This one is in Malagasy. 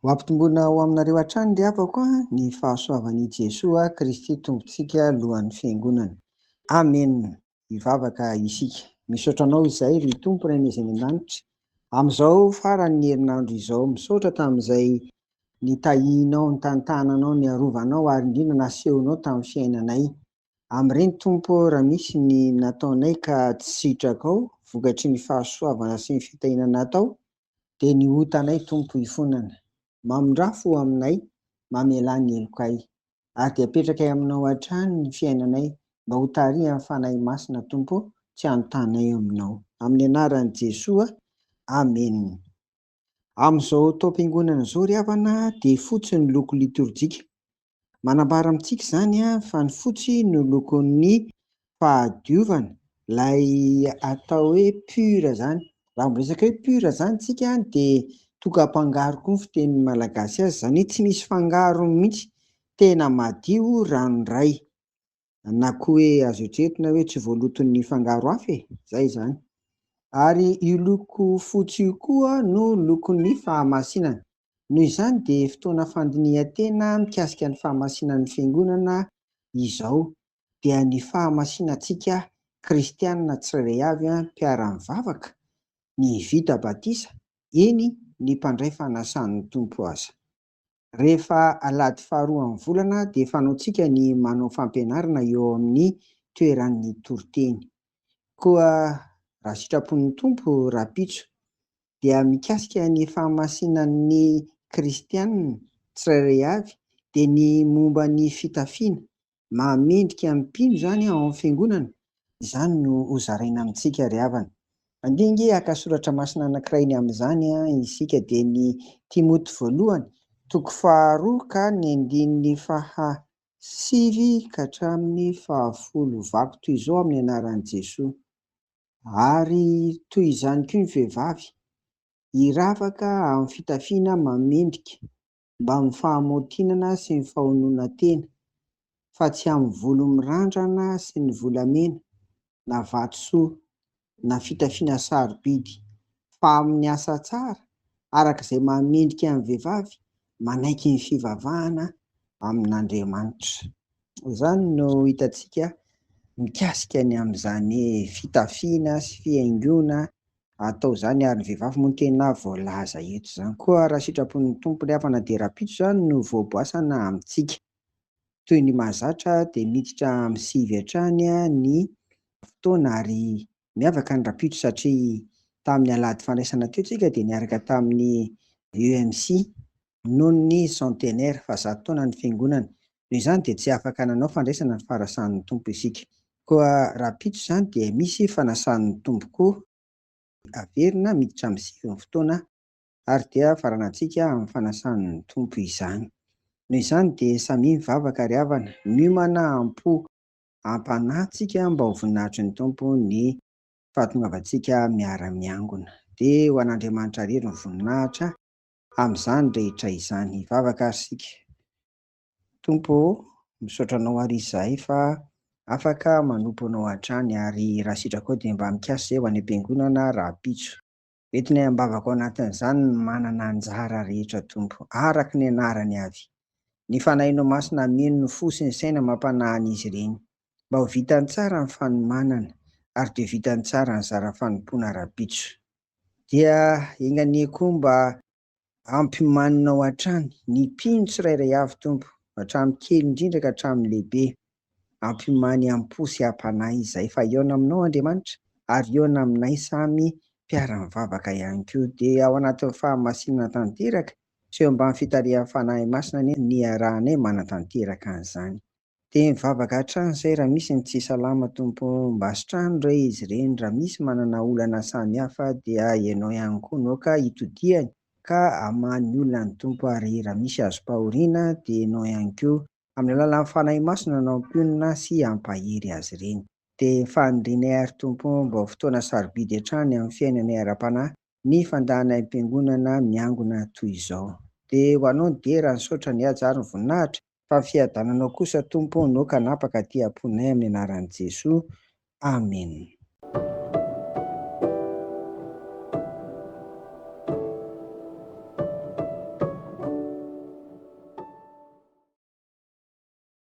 Mampitomboina ao aminareo hatrany ry havako ny fahasoavan'i Jesoa Kristy tompontsika lohan'ny fiangonana. Amen. Hivavaka isika. Misaotra anao izay ry Tompo Iray Meza eny an-danitra. Amin'izao faran'ny herinandro izao misaotra tamin'izay nitahinao, nitantananao, niarovanao ary indrindra nasehonao tamin'ny fiainanay. Amin'ireny Tompo raha misy ny nataonay ka tsy sitraka ao, vokatry ny fahasoavana sy ny fitahinana tao, dia ny hotanay Tompo hifonana. Mamondrafo aminay, mamelà ny elokay, ary dia apetraka aminao hatrany ny fiainanay, mba ho taria amin'ny fanahy masina Tompo, tsy anotanay aminao. Amin'ny anaran'i Jesoa, amen. Amin'izao taom-piangonana izao ry havana dia fotsy ny loko liturjika. Manambara amintsika izany fa ny fotsy no lokon'ny fahadiovana, ilay atao hoe pura izany. Raha miresaka hoe pura izany tsika dia tokam-pangaro koa ny fitenin'ny malagasy azy, izany hoe tsy misy fangaro mihitsy, tena madio ranoray. Na koa hoe azo eritreretina hoe tsy voaloton'ny fangaro hafa e, izay izany. Ary io loko fotsy io koa no lokon'ny fahamasinana. Noho izany dia fotoana fandinihan-tena mikasika ny fahamasinan'ny fiangonana izao, dia ny fahamasinatsika kristianina tsirairay avy, mpiara-mivavaka, ny vita batisa, eny ny mpandray fanasan'ny Tompo aza. Rehefa alahady faharoa amin'ny volana dia fanaontsika ny manao fampianarana eo amin'ny toeran'ny toriteny. Koa raha sitrapon'ny Tompo rapitso dia mikasika ny fahamasinan'ny kristianina tsirairay avy dia ny momba ny fitafiana, mamendrika mpino izany ao amin'ny fiangonana, izany no hozaraina amintsika ry havana. Andingy haka soratra masina anankiray ny amin'izany isika dia ny Timoty voalohany, toko 2 ka ny 9 ka hatramin'ny 10 vaky toy izao amin'ny anaran'i Jesoa. Ary toy izany koa ny vehivavy, hiravaka amin'ny fitafiana mamendrika mba amin'ny fahamotinana sy ny fahonoana tena, fa tsy amin'ny volo mirandrana sy ny volamena, na vatosoa, na fitafiana sarobidy, fa amin'ny asa tsara, arak'izay mamendrika amin'ny vehivavy, manaiky ny fivavahana amin'Andriamanitra. Izany no hitantsika mikasika ny amin'izany fitafiana sy fihaingoana atao izany, ary ny vehivavy moa no tena voalaza eto izany. Koa raha sitrapon'ny Tompo ry havana dia rapitso izany no voaboasana amintsika. Toy ny mahazatra dia miditra amin'ny 9 hatrany ny fotoana, ary miavaka ny rapitso satria tamin'ny alahady fandraisana teo tsika dia niaraka tamin'ny EMC noho ny centenaire, fa 100 taona ny fiangonana. Noho izany dia tsy afaka nanao fandraisana ny farasan'ny Tompo isika. Koa rapitso izany dia misy fanasan'ny Tompo koa averina miditra amin'ny 9 fotoana, ary dia faranantsika amin'ny fanasan'ny Tompo izany. Noho izany dia samy mivavaka ry havana, miomana am-po ampanahintsika mba ho voninahitry ny Tompo ny fahatongavantsika miara-miangona. Dia ho an'Andriamanitra irery ny voninahitra amin'izany rehetra izany. Hivavaka ary isika. Tompo, misaotra anao ary izahay fa afaka manompo anao hatrany, ary raha sitraka ao dia mba mikasa izay ho any am-piangonana rapitso. Entinay ambavaka ao anatin'izany ny manana anjara rehetra Tompo, araka ny anarany avy. Ny fanahinao masina mino ny fo sy ny saina mampanahy an'izy ireny, mba ho vitany tsara ny fanomanana, ary dia vitany tsara ny zara fanompoana rapitso. Dia enganie koa mba ampimaninao hatrany ny mpino tsirairay avy Tompo, hatramin'ny kely indrindra ka hatramin'ny lehibe. Ampimany am-po sy hampanahy izay, fa eo aminao Andriamanitra, ary eo aminay samy mpiara-mivavaka ihany koa. Dia ao anatin'ny fahamasinana tanteraka sy eo ambany fitarihan'ny fanahy masina ny arahanay manatanteraka an'izany. Dia mivavaka hatrany izay raha misy ny tsy salama Tompo, mba sitrano ray izy ireny. Raha misy manana olana samihafa dia ianao ihany koa naoka hitodiany ka hamahan'ny olona ny Tompo, ary raha misy azom-pahoriana dia ianao ihany koa amin'ny alalan'ny fanahy masina no ampionona sy ampahery azy ireny. Dia fanindrinay ary Tompo mba ho fotoana sarobidy hatrany amin'ny fiainanay ara-panahy ny fandahanay am-piangonana miangona toy izao. Dia ho anao dia raha nisaotra ny hajary ny voninahitra, fa fiadananao kosa Tompo naoka napaka aty am-ponay amin'ny anaran'i Jesoa. Amen.